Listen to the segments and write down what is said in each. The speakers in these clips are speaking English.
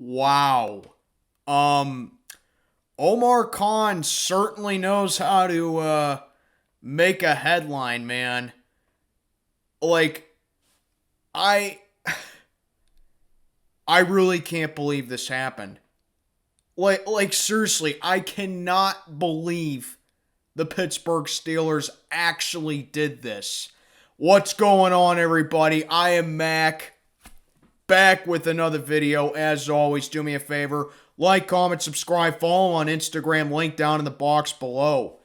Wow. Um, Omar Khan certainly knows how to make a headline, man. Like I I really can't believe this happened. Like seriously, I cannot believe the Pittsburgh Steelers actually did this. What's going on, everybody? I am Mac, back with another video. As always, do me a favor, like, comment, subscribe, follow on Instagram, link down in the box below.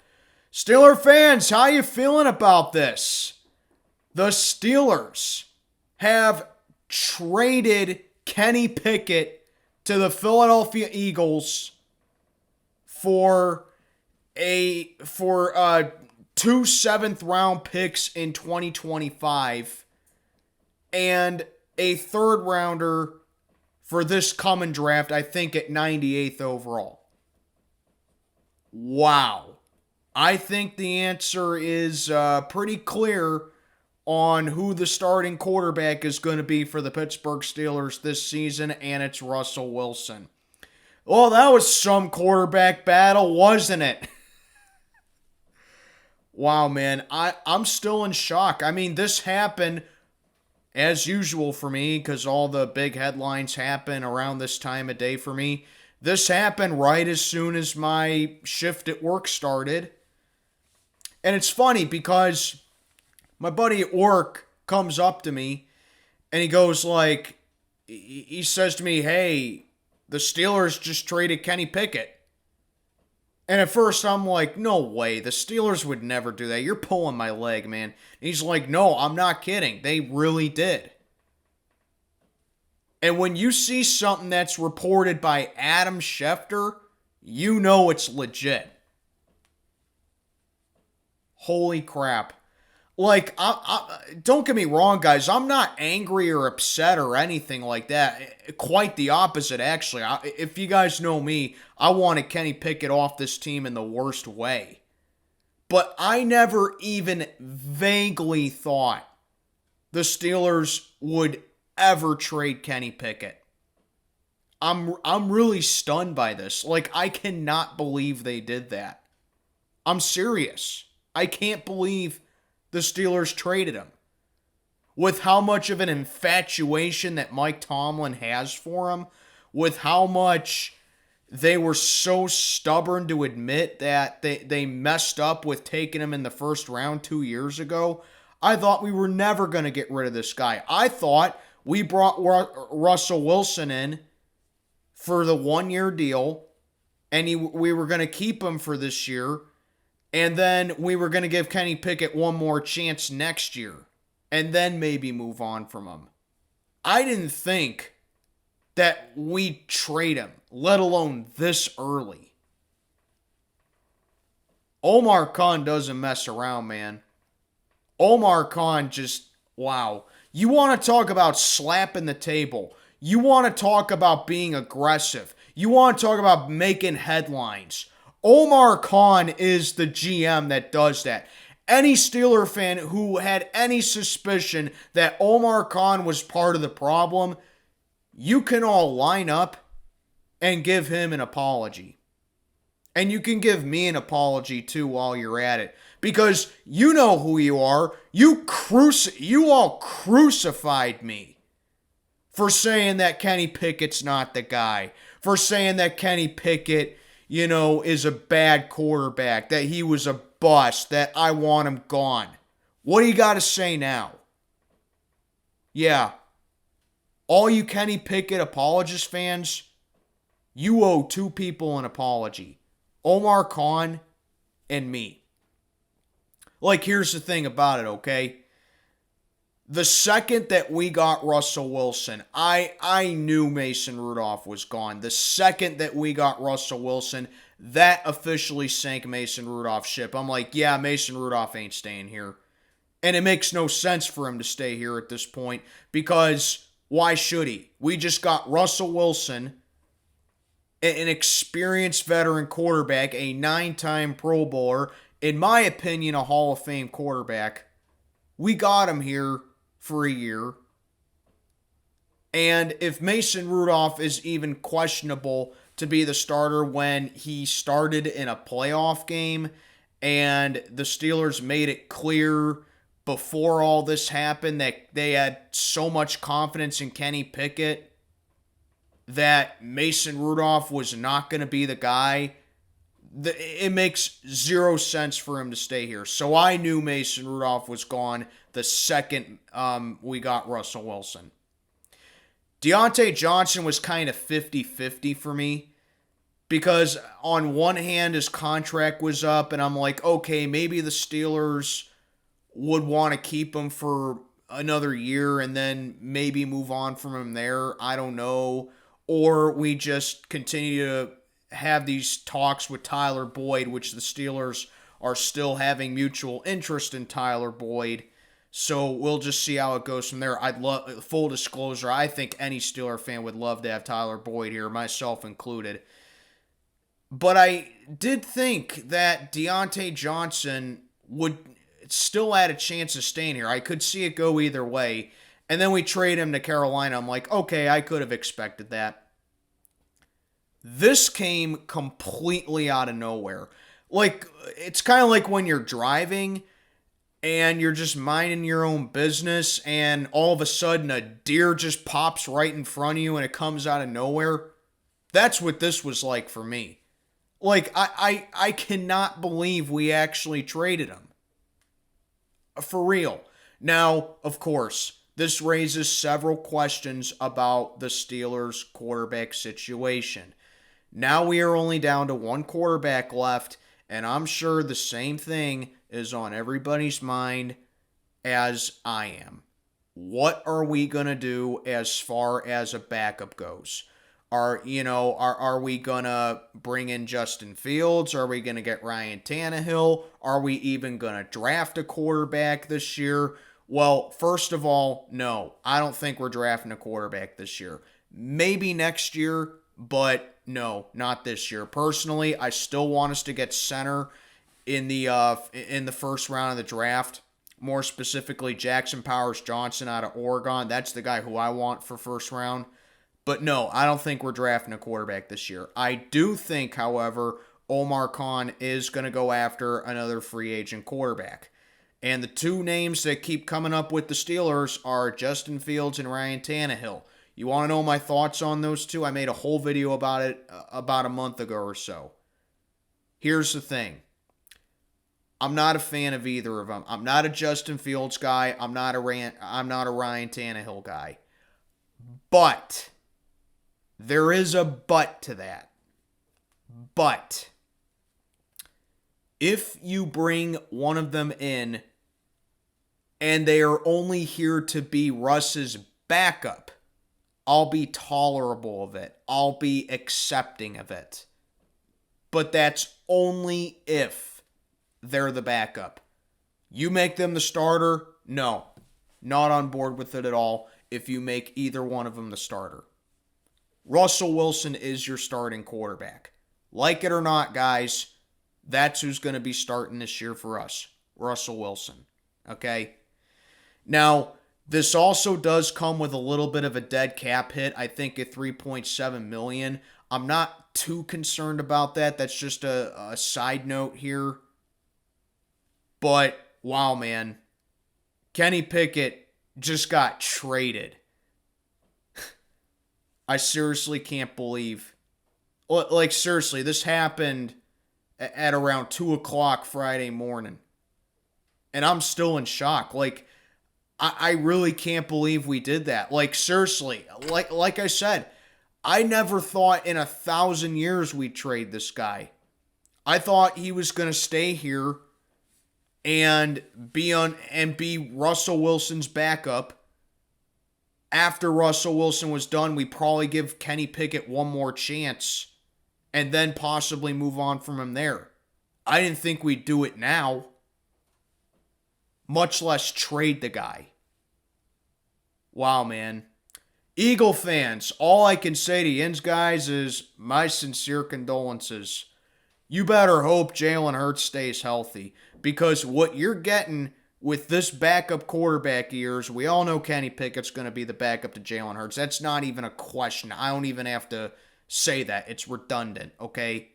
Steeler fans, how you feeling about this? The Steelers have traded Kenny Pickett to the Philadelphia Eagles for two seventh-round picks in 2025 and a third-rounder for this coming draft, I think at 98th overall. Wow. I think the answer is pretty clear on who the starting quarterback is going to be for the Pittsburgh Steelers this season, and it's Russell Wilson. Well, that was some quarterback battle, wasn't it? Wow, man. I'm still in shock. I mean, this happened as usual for me because all the big headlines happen around this time of day for me. This happened right as soon as my shift at work started. And it's funny because my buddy at work comes up to me and he goes like, he says to me, "Hey, the Steelers just traded Kenny Pickett." And at first I'm like, no way, the Steelers would never do that. You're pulling my leg, man. And he's like, no, I'm not kidding. They really did. And when you see something that's reported by Adam Schefter, you know it's legit. Holy crap. Like, don't get me wrong, guys. I'm not angry or upset or anything like that. Quite the opposite, actually. If you guys know me, I wanted Kenny Pickett off this team in the worst way. But I never even vaguely thought the Steelers would ever trade Kenny Pickett. I'm really stunned by this. Like, I cannot believe they did that. I'm serious. I can't believe the Steelers traded him. With how much of an infatuation that Mike Tomlin has for him, with how much they were so stubborn to admit that they messed up with taking him in the first round 2 years ago, I thought we were never going to get rid of this guy. I thought we brought Russell Wilson in for the 1-year deal, and we were going to keep him for this year. And then we were going to give Kenny Pickett one more chance next year. And then maybe move on from him. I didn't think that we'd trade him, let alone this early. Omar Khan doesn't mess around, man. Omar Khan just, wow. You want to talk about slapping the table. You want to talk about being aggressive. You want to talk about making headlines. Omar Khan is the GM that does that. Any Steeler fan who had any suspicion that Omar Khan was part of the problem, you can all line up and give him an apology. And you can give me an apology too while you're at it. Because you know who you are. You all crucified me for saying that Kenny Pickett's not the guy. For saying that Kenny Pickett, is a bad quarterback, that he was a bust, that I want him gone. What do you got to say now? Yeah. All you Kenny Pickett apologist fans, you owe two people an apology. Omar Khan and me. Like, here's the thing about it, okay? The second that we got Russell Wilson, I knew Mason Rudolph was gone. The second that we got Russell Wilson, that officially sank Mason Rudolph's ship. I'm like, yeah, Mason Rudolph ain't staying here. And it makes no sense for him to stay here at this point because why should he? We just got Russell Wilson, an experienced veteran quarterback, a 9-time Pro Bowler, in my opinion, a Hall of Fame quarterback. We got him here for a year. And if Mason Rudolph is even questionable to be the starter when he started in a playoff game and the Steelers made it clear before all this happened that they had so much confidence in Kenny Pickett that Mason Rudolph was not going to be the guy, it makes zero sense for him to stay here. So I knew Mason Rudolph was gone the second we got Russell Wilson. Deontay Johnson was kind of 50-50 for me because on one hand his contract was up and I'm like, okay, maybe the Steelers would want to keep him for another year and then maybe move on from him there. I don't know. Or we just continue to have these talks with Tyler Boyd, which the Steelers are still having mutual interest in Tyler Boyd. So we'll just see how it goes from there. I'd love, full disclosure, I think any Steeler fan would love to have Tyler Boyd here, myself included. But I did think that Deontay Johnson would still had a chance of staying here. I could see it go either way. And then we trade him to Carolina. I'm like, okay, I could have expected that. This came completely out of nowhere. Like, it's kind of like when you're driving and you're just minding your own business and all of a sudden a deer just pops right in front of you and it comes out of nowhere. That's what this was like for me. Like, I cannot believe we actually traded him. For real. Now, of course, this raises several questions about the Steelers' quarterback situation. Now we are only down to one quarterback left, and I'm sure the same thing is on everybody's mind as I am. What are we going to do as far as a backup goes? Are we going to bring in Justin Fields? Are we going to get Ryan Tannehill? Are we even going to draft a quarterback this year? Well, first of all, no. I don't think we're drafting a quarterback this year. Maybe next year, but no, not this year. Personally, I still want us to get center in the first round of the draft. More specifically, Jackson Powers Johnson out of Oregon. That's the guy who I want for first round. But no, I don't think we're drafting a quarterback this year. I do think, however, Omar Khan is going to go after another free agent quarterback. And the two names that keep coming up with the Steelers are Justin Fields and Ryan Tannehill. You want to know my thoughts on those two? I made a whole video about it about a month ago or so. Here's the thing. I'm not a fan of either of them. I'm not a Justin Fields guy. I'm not a Ryan Tannehill guy. But there is a but to that. But if you bring one of them in and they are only here to be Russ's backup, I'll be tolerable of it. I'll be accepting of it. But that's only if they're the backup. You make them the starter? No. Not on board with it at all if you make either one of them the starter. Russell Wilson is your starting quarterback. Like it or not, guys, that's who's going to be starting this year for us. Russell Wilson. Okay? Now, this also does come with a little bit of a dead cap hit. I think at $3.7 million. I'm not too concerned about that. That's just a side note here. But, wow, man. Kenny Pickett just got traded. I seriously can't believe. Like, seriously, this happened at around 2 o'clock Friday morning. And I'm still in shock. Like, I really can't believe we did that. Like, seriously, like I said, I never thought in 1,000 years we'd trade this guy. I thought he was going to stay here and be Russell Wilson's backup. After Russell Wilson was done, we probably give Kenny Pickett one more chance and then possibly move on from him there. I didn't think we'd do it now, much less trade the guy. Wow, man. Eagle fans, all I can say to yinz guys is my sincere condolences. You better hope Jaylen Herz stays healthy because what you're getting with this backup quarterback of yours, we all know Kenny Pickett's going to be the backup to Jaylen Herz. That's not even a question. I don't even have to say that. It's redundant, okay?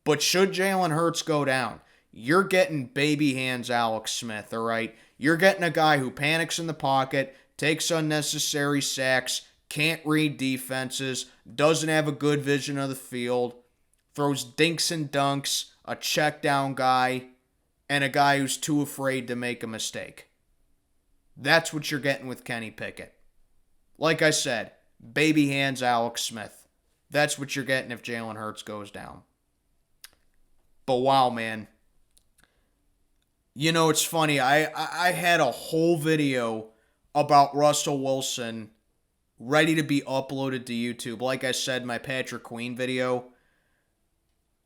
But should Jaylen Herz go down, you're getting baby hands Alex Smith, all right? You're getting a guy who panics in the pocket, takes unnecessary sacks, can't read defenses, doesn't have a good vision of the field, throws dinks and dunks, a check down guy, and a guy who's too afraid to make a mistake. That's what you're getting with Kenny Pickett. Like I said, baby hands Alex Smith. That's what you're getting if Jaylen Herz goes down. But wow, man. You know, it's funny. I had a whole video about Russell Wilson ready to be uploaded to YouTube. Like I said, my Patrick Queen video.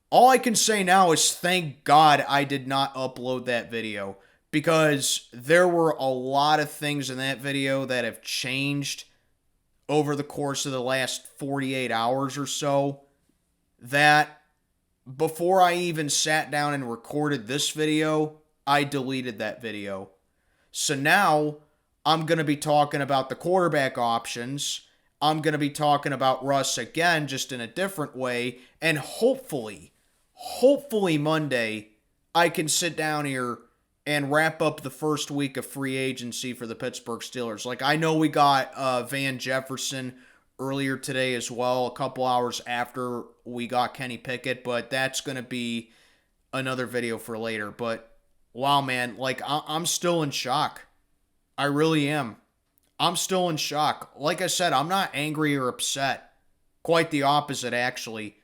All I can say now is thank God I did not upload that video, because there were a lot of things in that video that have changed over the course of the last 48 hours or so, that before I even sat down and recorded this video, I deleted that video. So now I'm going to be talking about the quarterback options. I'm going to be talking about Russ again, just in a different way, and hopefully Monday, I can sit down here and wrap up the first week of free agency for the Pittsburgh Steelers. Like, I know we got Van Jefferson earlier today as well, a couple hours after we got Kenny Pickett, but that's going to be another video for later. But, wow, man, like, I'm still in shock. I really am. I'm still in shock. Like I said, I'm not angry or upset. Quite the opposite, actually.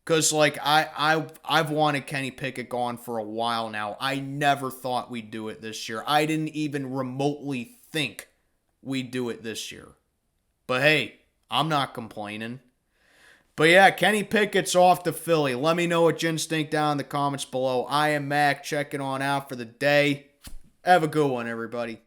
Because, like, I've wanted Kenny Pickett gone for a while now. I never thought we'd do it this year. I didn't even remotely think we'd do it this year. But, hey, I'm not complaining. But, yeah, Kenny Pickett's off to Philly. Let me know what you think down in the comments below. I am Mac, checking on out for the day. Have a good one, everybody.